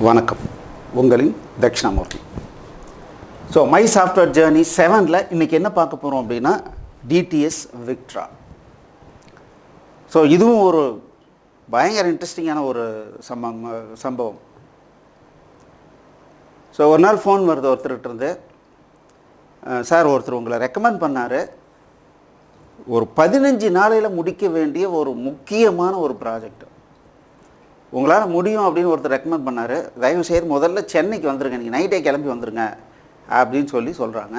வணக்கம், உங்களின் Dakshinamurthy. So my software journey 7ல் இன்றைக்கி என்ன பார்க்க போகிறோம் அப்படின்னா டிடிஎஸ் விக்ட்ரா. ஸோ இதுவும் ஒரு பயங்கர இன்ட்ரெஸ்டிங்கான ஒரு சம்பவம். ஸோ ஒரு நாள் ஃபோன் வருது ஒருத்தர்கிட்ட இருந்து, சார் ஒருத்தர் உங்களை ரெக்கமெண்ட் பண்ணார், ஒரு 15 நாளையில் முடிக்க வேண்டிய ஒரு முக்கியமான ஒரு ப்ராஜெக்ட் உங்களால் முடியும் அப்படின்னு ஒருத்தர் ரெக்கமெண்ட் பண்ணார், தயவு செய்து முதல்ல சென்னைக்கு வந்துருங்க, நீங்கள் நைட்டே கிளம்பி வந்துருங்க அப்படின்னு சொல்கிறாங்க.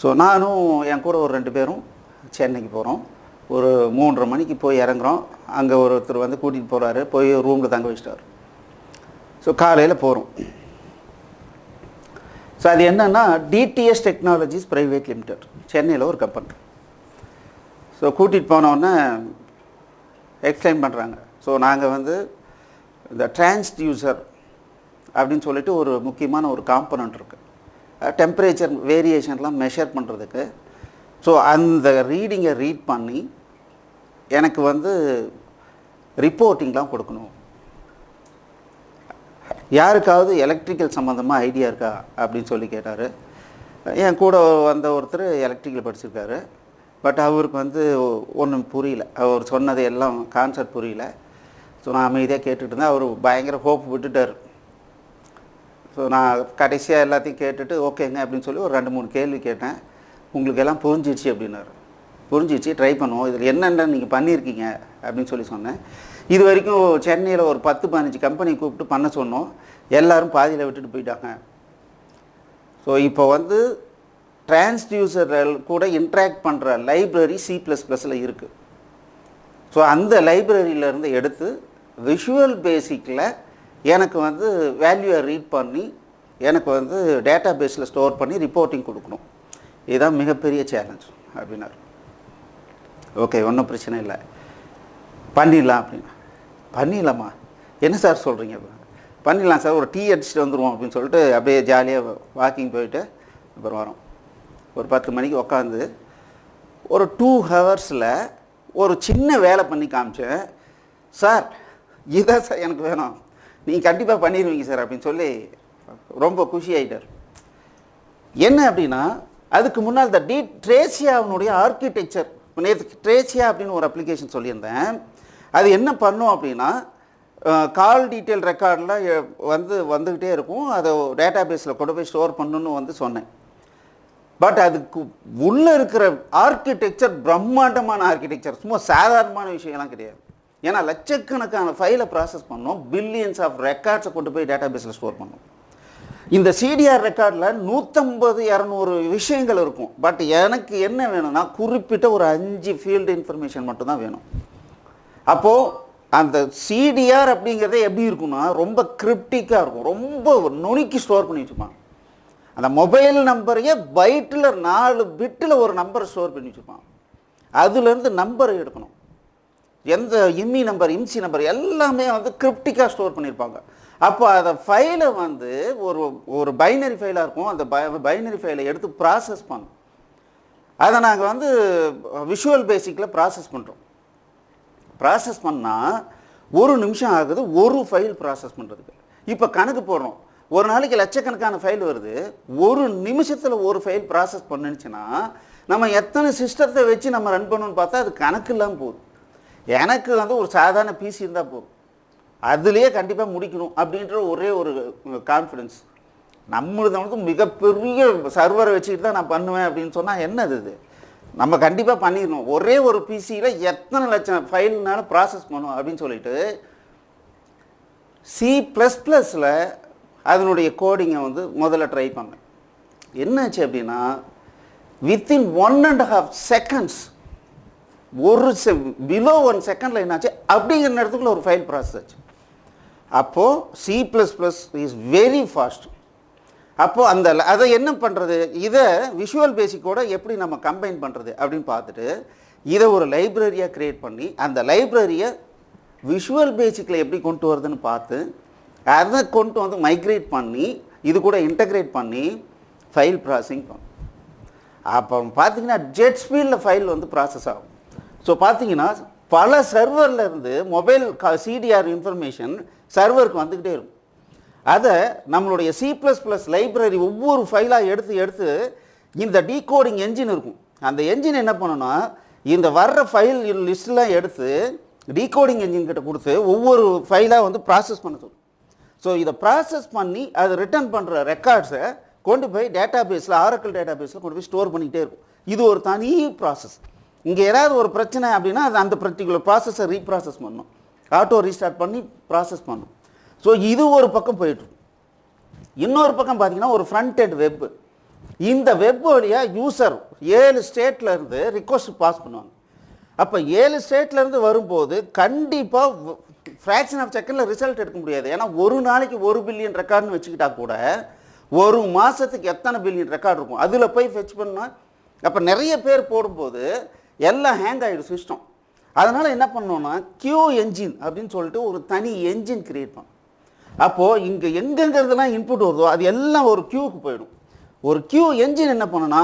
ஸோ நானும் என் கூட ஒரு 2 பேரும் சென்னைக்கு போகிறோம். ஒரு 3:30 மணிக்கு போய் இறங்குறோம். அங்கே ஒருத்தர் வந்து கூட்டிகிட்டு போகிறாரு, போய் ரூமில் தங்க வச்சிட்டார். ஸோ காலையில் போகிறோம். ஸோ அது என்னென்னா டிடிஎஸ் டெக்னாலஜிஸ் ப்ரைவேட் லிமிடெட், சென்னையில் ஒரு கம்பெனி. ஸோ கூட்டிகிட்டு போனோடனே எக்ஸ்பிளைன் பண்ணுறாங்க. ஸோ நாங்கள் வந்து இந்த டிரான்ஸ்டியூசர் அப்படின்னு சொல்லிட்டு ஒரு முக்கியமான ஒரு காம்பனண்ட் இருக்குது, டெம்பரேச்சர் வேரியேஷன்லாம் மெஷர் பண்ணுறதுக்கு. ஸோ அந்த ரீடிங்கை ரீட் பண்ணி எனக்கு வந்து ரிப்போர்ட்டிங்லாம் கொடுக்கணும். யாருக்காவது எலக்ட்ரிக்கல் சம்மந்தமாக ஐடியா இருக்கா அப்படின்னு சொல்லி கேட்டார். என் கூட வந்த ஒருத்தர் எலக்ட்ரிக்கல் படிச்சிருக்காரு, பட் அவருக்கு வந்து ஒன்றும் புரியல, அவர் சொன்னது எல்லாம் கான்செப்ட் புரியல. ஸோ நான் அமைதியாக கேட்டுட்டு இருந்தேன். அவர் பயங்கர ஹோப் விட்டுட்டார். ஸோ நான் கடைசியாக எல்லாத்தையும் கேட்டுட்டு ஓகேங்க அப்படின்னு சொல்லி ஒரு 2-3 கேள்வி கேட்டேன். உங்களுக்கு எல்லாம் புரிஞ்சிடுச்சு அப்படின்னாரு. புரிஞ்சிடுச்சு, ட்ரை பண்ணுவோம், இதில் என்னென்ன நீங்கள் பண்ணியிருக்கீங்க அப்படின்னு சொன்னேன். இது வரைக்கும் சென்னையில் ஒரு 10-15 கம்பெனி கூப்பிட்டு பண்ண சொன்னோம், எல்லோரும் பாதியில் விட்டுட்டு போயிட்டாங்க. ஸோ இப்போ வந்து டிரான்ஸ்டியூசர்கள் கூட இன்ட்ராக்ட் பண்ணுற லைப்ரரி C++ல் இருக்குது. ஸோ அந்த லைப்ரரியிலேருந்து எடுத்து விஷுவல் பேசிக்கில் எனக்கு வந்து வேல்யூவை ரீட் பண்ணி எனக்கு வந்து டேட்டா பேஸில் ஸ்டோர் பண்ணி ரிப்போர்ட்டிங் கொடுக்கணும். இதுதான் மிகப்பெரிய சேலஞ்ச் அப்படின்னாரு. ஓகே, ஒன்றும் பிரச்சனை இல்லை, பண்ணிடலாம் அப்படின்னா. பண்ணிடலாமா, என்ன சார் சொல்கிறீங்க? பண்ணிடலாம் சார், ஒரு டீ அடிச்சுட்டு வந்துடுவோம் அப்படின்னு சொல்லிட்டு அப்படியே ஜாலியாக வாக்கிங் போயிட்டு அப்புறம் வரோம். ஒரு 10 மணிக்கு உட்காந்து ஒரு 2 ஹவர்ஸில் ஒரு சின்ன வேலை பண்ணி காமிச்சேன். சார் இதான் சார் எனக்கு வேணும், நீங்கள் கண்டிப்பாக பண்ணிடுவீங்க சார் அப்படின்னு சொல்லி ரொம்ப குஷி ஆகிட்டார். என்ன அப்படின்னா அதுக்கு முன்னால் இந்த ட்ரேசியாவினுடைய ஆர்கிடெக்சர், நேற்று ட்ரேசியா அப்படின்னு ஒரு அப்ளிகேஷன் சொல்லியிருந்தேன். அது என்ன பண்ணும் அப்படின்னா கால் டீட்டெயில் ரெக்கார்டில் வந்துக்கிட்டே இருக்கும், அதை டேட்டா பேஸில் கொண்டு போய் ஸ்டோர் பண்ணணுன்னு வந்து சொன்னேன். பட் அதுக்கு உள்ளே இருக்கிற ஆர்கிடெக்சர் பிரம்மாண்டமான ஆர்கிடெக்சர், சும்மா சாதாரணமான விஷயம்லாம் கிடையாது. ஏன்னா லட்சக்கணக்கான ஃபைலை ப்ராசஸ் பண்ணோம், பில்லியன்ஸ் ஆஃப் ரெக்கார்ட்ஸை கொண்டு போய் டேட்டா பேஸில் ஸ்டோர் பண்ணோம். இந்த சிடிஆர் ரெக்கார்டில் 150-200 விஷயங்கள் இருக்கும். பட் எனக்கு என்ன வேணும்னா குறிப்பிட்ட ஒரு 5 ஃபீல்டு இன்ஃபர்மேஷன் மட்டும்தான் வேணும். அப்போது அந்த சிடிஆர் அப்படிங்கிறதே எப்படி இருக்குன்னா ரொம்ப கிரிப்டிக்காக இருக்கும், ரொம்ப நுணுக்கி ஸ்டோர் பண்ணி வச்சுப்பான். அந்த மொபைல் நம்பரையே பைட்டில் 4 பிட்டில் ஒரு நம்பரை ஸ்டோர் பண்ணி வச்சுப்பான். அதுலேருந்து நம்பரை எடுக்கணும், எந்த இம்மி நம்பர் இம்சி நம்பர் எல்லாமே வந்து கிரிப்டிக்காக ஸ்டோர் பண்ணியிருப்பாங்க. அப்போ அதை ஃபைலை வந்து ஒரு பைனரி ஃபைலாக இருக்கும், அந்த பைனரி ஃபைலை எடுத்து ப்ராசஸ் பண்ணோம். அதை நாங்கள் வந்து விஷுவல் பேசிக்கில் ப்ராசஸ் பண்ணுறோம். ப்ராசஸ் பண்ணால் 1 நிமிஷம் ஆகுது ஒரு ஃபைல் ப்ராசஸ் பண்ணுறதுக்கு. இப்போ கணக்கு போடுறோம், ஒரு நாளைக்கு லட்சக்கணக்கான ஃபைல் வருது, 1 நிமிஷத்தில் ஒரு ஃபைல் ப்ராசஸ் பண்ணுச்சுன்னா நம்ம எத்தனை சிஸ்டத்தை வச்சு நம்ம ரன் பண்ணணும்னு பார்த்தா அது கணக்கு இல்லாமல் போகுது. எனக்கு வந்து ஒரு சாதாரண பிசி இருந்தால் போதும், அதுலேயே கண்டிப்பாக முடிக்கணும் அப்படின்ற ஒரே ஒரு கான்ஃபிடென்ஸ். நம்மளது வந்து மிகப்பெரிய சர்வரை வச்சுக்கிட்டு தான் நான் பண்ணுவேன் அப்படின்னு சொன்னால் என்னது இது? நம்ம கண்டிப்பாக பண்ணிடணும். ஒரே ஒரு பிசியில் எத்தனை லட்சம் ஃபைல்னாலும் ப்ராசஸ் பண்ணணும் அப்படின்னு சொல்லிட்டு C++ல் அதனுடைய கோடிங்கை வந்து முதல்ல ட்ரை பண்ணேன். என்னாச்சு அப்படின்னா வித்தின் 1.5 செகண்ட்ஸ், பிலோ 1 செகண்டில் என்னாச்சு அப்படிங்கிற நேரத்துக்குள்ள ஒரு ஃபைல் ப்ராசஸ் ஆச்சு. அப்போது C++ இஸ் வெரி ஃபாஸ்ட். அப்போது அதை என்ன பண்ணுறது, இதை விஷுவல் பேசிக்கோட எப்படி நம்ம கம்பைன் பண்ணுறது அப்படின்னு பார்த்துட்டு இதை ஒரு லைப்ரரியாக க்ரியேட் பண்ணி அந்த லைப்ரரியை விஷுவல் பேசிக்கில் எப்படி கொண்டு வருதுன்னு பார்த்து அதை கொண்டு வந்து மைக்ரேட் பண்ணி இது கூட இன்டகிரேட் பண்ணி ஃபைல் ப்ராசஸிங் பண்ணும். அப்போ பார்த்தீங்கன்னா ஜெட் ஸ்பீடில் ஃபைல் வந்து ப்ராசஸ் ஆகும். ஸோ பார்த்தீங்கன்னா பல சர்வரில் இருந்து மொபைல் சிடிஆர் இன்ஃபர்மேஷன் சர்வருக்கு வந்துக்கிட்டே இருக்கும். அதை நம்மளுடைய C++ லைப்ரரி ஒவ்வொரு ஃபைலாக எடுத்து இந்த டீகோடிங் என்ஜின் இருக்கும். அந்த என்ஜின் என்ன பண்ணணும்னா இந்த வர்ற ஃபைல் லிஸ்ட்லாம் எடுத்து டீகோடிங் என்ஜின் கிட்ட கொடுத்து ஒவ்வொரு ஃபைலாக வந்து ப்ராசஸ் பண்ண சொல்லும். ஸோ இதை ப்ராசஸ் பண்ணி அதை ரிட்டர்ன் பண்ணுற ரெக்கார்ட்ஸை கொண்டு போய் டேட்டாபேஸில் ஆரக்கிள் டேட்டாபேஸில் கொண்டு போய் ஸ்டோர் பண்ணிக்கிட்டே இருக்கும். இது ஒரு தனி ப்ராசஸ். இங்கே ஏதாவது ஒரு பிரச்சனை அப்படின்னா அது அந்த பர்டிகுலர் ப்ராசஸை ரீப்ராசஸ் பண்ணணும், ஆட்டோ ரீஸ்டார்ட் பண்ணி ப்ராசஸ் பண்ணணும். ஸோ இது ஒரு பக்கம் போயிட்டுருக்கும். இன்னொரு பக்கம் பார்த்தீங்கன்னா ஒரு ஃப்ரண்ட் எண்ட் வெப். இந்த வெப் வழியாக யூசர் 7 ஸ்டேட்லேருந்து ரிக்வஸ்ட் பாஸ் பண்ணுவாங்க. அப்போ 7 ஸ்டேட்லேருந்து வரும்போது கண்டிப்பாக ஃப்ராக்ஷன் ஆஃப் செகண்டில் ரிசல்ட் எடுக்க முடியாது. ஏன்னா ஒரு நாளைக்கு 1 பில்லியன் ரெக்கார்டுன்னு வச்சுக்கிட்டா கூட ஒரு மாதத்துக்கு எத்தனை பில்லியன் ரெக்கார்டு இருக்கும், அதில் போய் ஃபெச் பண்ணால் அப்போ நிறைய பேர் போடும்போது எல்லாம் ஹேங் ஆகிடும் சிஸ்டம். அதனால் என்ன பண்ணோன்னா கியூ என்ஜின் அப்படின்னு சொல்லிட்டு ஒரு தனி என்ஜின் கிரியேட் பண்ணோம். அப்போது இங்கே எங்கெங்கிறதுலாம் இன்புட் வருதோ அது எல்லாம் ஒரு கியூவுக்கு போயிடும். ஒரு கியூ என்ஜின் என்ன பண்ணணும்னா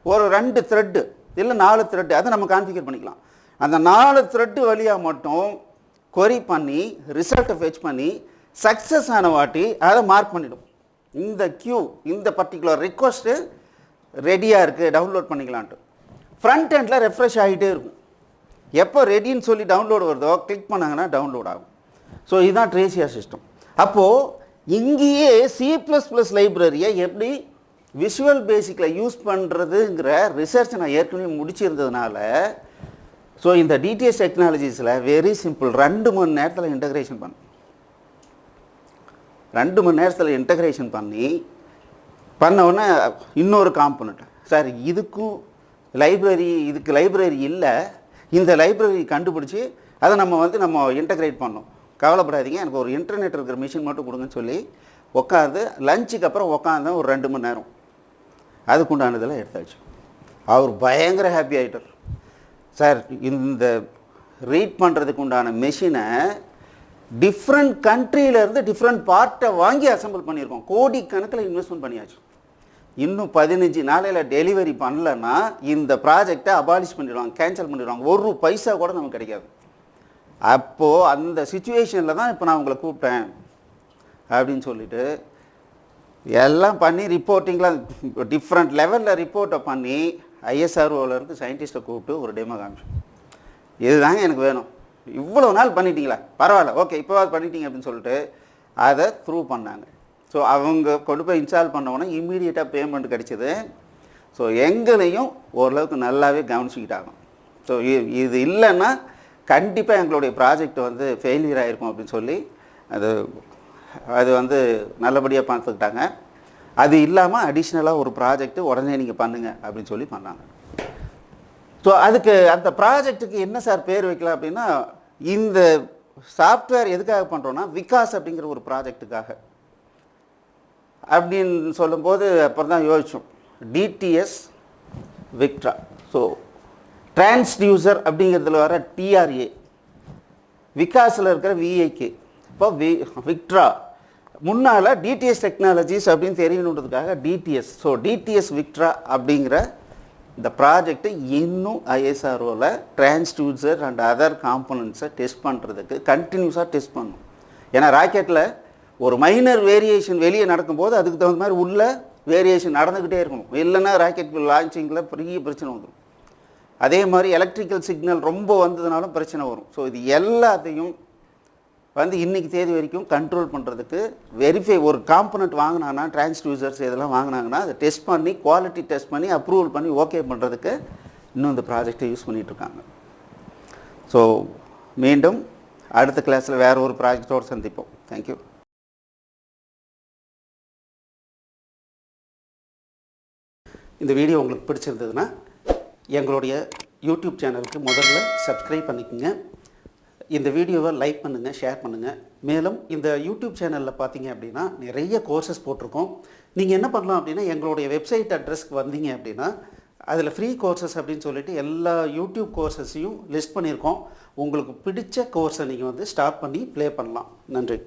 ஒரு 2 த்ரெட்டு இல்லை 4 த்ரெட்டு அதை நம்ம கான்ஃபிகர் பண்ணிக்கலாம். அந்த 4 த்ரெட்டு வழியாக மட்டும் கொரி பண்ணி ரிசல்ட்டை ஃபெச் பண்ணி சக்ஸஸ் ஆன வாட்டி அதை மார்க் பண்ணிடும். இந்த கியூ இந்த பர்டிகுலர் ரிக்வஸ்ட்டு ரெடியாக இருக்குது, டவுன்லோட் பண்ணிக்கலான்ட்டு. ஃப்ரண்ட் எண்டில் ரெஃப்ரெஷ் ஆகிட்டே இருக்கும். எப்போ ரெடின்னு சொல்லி டவுன்லோடு வருதோ கிளிக் பண்ணாங்கன்னா டவுன்லோட் ஆகும். ஸோ இதுதான் ட்ரேசியா சிஸ்டம். அப்போது இங்கேயே C++ லைப்ரரியை எப்படி விஷுவல் பேசிக்கில் யூஸ் பண்ணுறதுங்கிற ரிசர்ச் நான் ஏற்கனவே முடிச்சிருந்ததுனால ஸோ இந்த டிடிஎஸ் டெக்னாலஜிஸில் வெரி சிம்பிள் 2 மணி நேரத்தில் இன்டகிரேஷன் பண்ண 2 மணி நேரத்தில் இன்டகிரேஷன் பண்ண உடனே இன்னொரு காம்பனண்ட் சார் இதுக்கு லைப்ரரி இல்லை, இந்த லைப்ரரி கண்டுபிடிச்சி அதை நம்ம இன்டகிரேட் பண்ணோம். கவலைப்படாதீங்க, எனக்கு ஒரு இன்டர்நெட் இருக்கிற மிஷின் மட்டும் கொடுங்கன்னு சொல்லி உட்காந்து லஞ்சுக்கு அப்புறம் உட்காந்து ஒரு 2 மணி நேரம் அதுக்குண்டானதெல்லாம் எடுத்தாச்சு. அவர் பயங்கர ஹாப்பி ஆகிட்டார். சார் இந்த ரீட் பண்ணுறதுக்கு உண்டான மெஷினை டிஃப்ரெண்ட் கண்ட்ரியிலேருந்து டிஃப்ரெண்ட் பார்ட்டை வாங்கி அசம்பிள் பண்ணியிருக்கோம், கோடிக்கணக்கில் இன்வெஸ்ட்மெண்ட் பண்ணியாச்சு. இன்னும் 15 நாளையில் டெலிவரி பண்ணலன்னா இந்த ப்ராஜெக்டை அபாலிஷ் பண்ணிடுவாங்க, கேன்சல் பண்ணிடுவாங்க, ஒரு பைசா கூட நமக்கு கிடைக்காது. அப்போது அந்த சிச்சுவேஷனில் தான் இப்போ நான் உங்களை கூப்பிட்டேன் அப்படின்னு சொல்லிட்டு எல்லாம் பண்ணி ரிப்போர்ட்டிங்லாம் டிஃப்ரெண்ட் லெவலில் ரிப்போர்ட்டை பண்ணி ISROலேருந்து சயின்டிஸ்ட்டை கூப்பிட்டு ஒரு டெமோ காமிச்சோம். இதுதாங்க எனக்கு வேணும், இவ்வளோ நாள் பண்ணிட்டீங்களா, பரவாயில்ல, ஓகே இப்போவாது பண்ணிட்டீங்க அப்படின்னு சொல்லிட்டு அதை த்ரூ பண்ணாங்க. ஸோ அவங்க கொண்டு போய் இன்ஸ்டால் பண்ணோன்னா இம்மீடியட்டாக பேமெண்ட் கிடச்சிது. ஸோ எங்களையும் ஓரளவுக்கு நல்லாவே கவனிச்சிக்கிட்டாங்க. ஸோ இது இல்லைன்னா கண்டிப்பாக எங்களுடைய ப்ராஜெக்ட் வந்து ஃபெயிலியர் ஆகிருக்கும் அப்படின்னு சொல்லி அது வந்து நல்லபடியாக பார்த்துக்கிட்டாங்க. அது இல்லாமல் அடிஷ்னலாக ஒரு ப்ராஜெக்ட்டு உடனே நீங்கள் பண்ணுங்கள் அப்படின்னு சொல்லி பண்ணாங்க. ஸோ அதுக்கு அந்த ப்ராஜெக்ட்டுக்கு என்ன சார் பேர் வைக்கலாம் அப்படின்னா, இந்த சாஃப்ட்வேர் எதுக்காக பண்ணுறோன்னா விகாஸ் அப்படிங்கிற ஒரு ப்ராஜெக்ட்டுக்காக அப்படின்னு சொல்லும்போது அப்புறம் தான் யோசித்தோம் டிடிஎஸ் விக்ட்ரா. ஸோ டிரான்ஸ்டியூசர் அப்படிங்கிறதுல வர TRA, விகாஸில் இருக்கிற VIK, இப்போ விக்ட்ரா முன்னால் டிடிஎஸ் டெக்னாலஜிஸ் அப்படின்னு தெரியணுன்றதுக்காக டிடிஎஸ். ஸோ டிடிஎஸ் விக்ட்ரா அப்படிங்கிற இந்த ப்ராஜெக்ட்டு இன்னும் ISROவில் டிரான்ஸ்டியூசர் அண்ட் அதர் காம்பனன்ட்ஸை டெஸ்ட் பண்ணுறதுக்கு கண்டினியூஸாக டெஸ்ட் பண்ணணும். ஏன்னா ராக்கெட்டில் ஒரு மைனர் வேரியேஷன் வெளியே நடக்கும்போது அதுக்கு தகுந்த மாதிரி உள்ள வேரியேஷன் நடந்துக்கிட்டே இருக்கணும், இல்லைன்னா ராக்கெட் லான்ச்சிங்கில் பெரிய பிரச்சனை வந்துடும். அதே மாதிரி எலக்ட்ரிக்கல் சிக்னல் ரொம்ப வந்ததுனாலும் பிரச்சனை வரும். ஸோ இது எல்லாத்தையும் வந்து இன்றைக்கி தேதி வரைக்கும் கண்ட்ரோல் பண்ணுறதுக்கு வெரிஃபை ஒரு காம்பனண்ட் வாங்கினாங்கன்னா டிரான்ஸ்டியூசர்ஸ் இதெல்லாம் வாங்கினாங்கன்னா அதை டெஸ்ட் பண்ணி குவாலிட்டி டெஸ்ட் பண்ணி அப்ரூவல் பண்ணி ஓகே பண்ணுறதுக்கு இன்னும் இந்த ப்ராஜெக்டை யூஸ் பண்ணிகிட்ருக்காங்க. ஸோ மீண்டும் அடுத்த கிளாஸில் வேறு ஒரு ப்ராஜெக்டோடு சந்திப்போம். தேங்க்யூ. இந்த வீடியோ உங்களுக்கு பிடிச்சிருந்ததுன்னா எங்களுடைய யூடியூப் சேனலுக்கு முதல்ல சப்ஸ்கிரைப் பண்ணிக்கோங்க. இந்த வீடியோவை லைக் பண்ணுங்கள், ஷேர் பண்ணுங்கள். மேலும் இந்த யூடியூப் சேனலில் பார்த்தீங்க அப்படின்னா நிறைய கோர்சஸ் போட்டிருக்கோம். நீங்கள் என்ன பண்ணலாம் அப்படின்னா எங்களுடைய வெப்சைட் அட்ரஸ்க்கு வந்தீங்க அப்படின்னா அதில் ஃப்ரீ கோர்சஸ் அப்படின்னு சொல்லிட்டு எல்லா யூடியூப் கோர்சஸையும் லிஸ்ட் பண்ணியிருக்கோம். உங்களுக்கு பிடிச்ச கோர்ஸை நீங்கள் வந்து ஸ்டார்ட் பண்ணி ப்ளே பண்ணலாம். நன்றி.